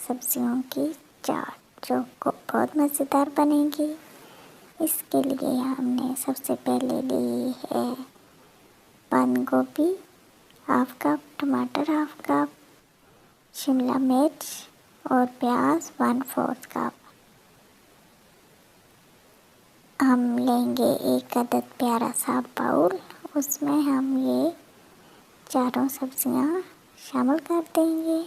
सब्जियों की चाट जो को बहुत मज़ेदार बनेगी। इसके लिए हमने सबसे पहले ली है बंद गोभी हाफ कप, टमाटर हाफ कप, शिमला मिर्च और प्याज 1/4 कप। हम लेंगे एक अदद प्यारा सा बाउल, उसमें हम ये चारों सब्जियां शामिल कर देंगे।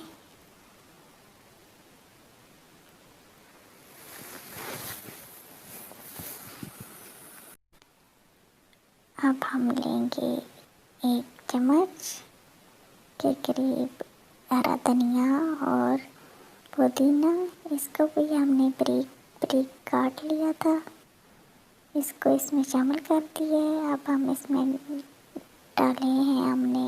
अब हम लेंगे 1 चम्मच के करीब हरा धनिया और पुदीना। इसको भी हमने बारीक बारीक काट लिया था, इसको इसमें शामिल कर दिया है। अब हम इसमें डाले हैं हमने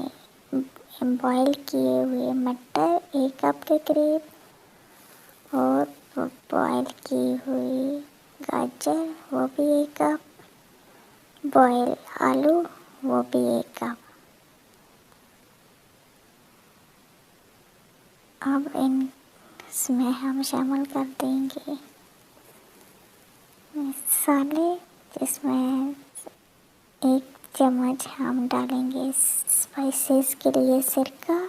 बॉईल किए हुए मटर 1 कप के करीब और बॉईल की हुई गाजर वो भी 1 कप, बॉयल आलू वो भी 1 कप। अब इसमें हम शामिल कर देंगे मसाले, जिसमें 1 चम्मच हम डालेंगे स्पाइसेस के लिए सिरका,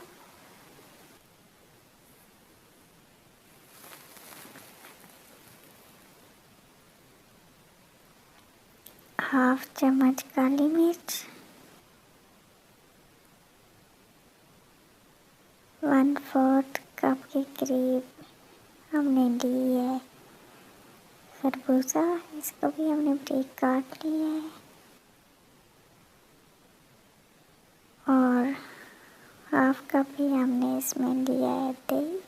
हाफ चम्मच काली मिर्च, 1/4 कप के करीब हमने ली है खरबूजा, इसको भी हमने बारीक काट लिया है, और हाफ कप ही हमने इसमें लिया है दही।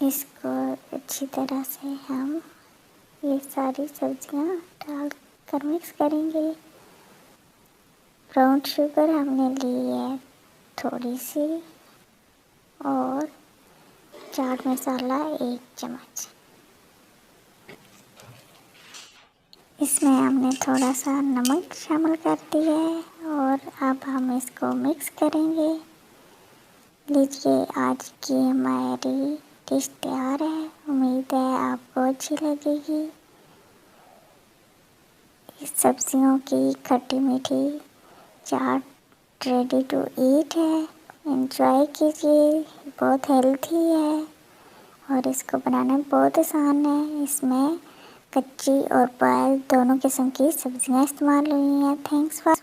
इसको अच्छी तरह से हम ये सारी सब्जियां डालकर मिक्स करेंगे। ब्राउन शुगर हमने ली है थोड़ी सी, और चाट मसाला 1 चम्मच। इसमें हमने थोड़ा सा नमक शामिल कर दिया है, और अब हम इसको मिक्स करेंगे। लीजिए, आज की हमारी डिश तैयार है। उम्मीद है आपको अच्छी लगेगी। इस सब्जियों की खट्टी मीठी चाट रेडी टू ईट है। एंजॉय कीजिए, बहुत हेल्थी है और इसको बनाना बहुत आसान है। इसमें कच्ची और बॉयल दोनों किस्म की सब्जियां इस्तेमाल हुई हैं। Thanks for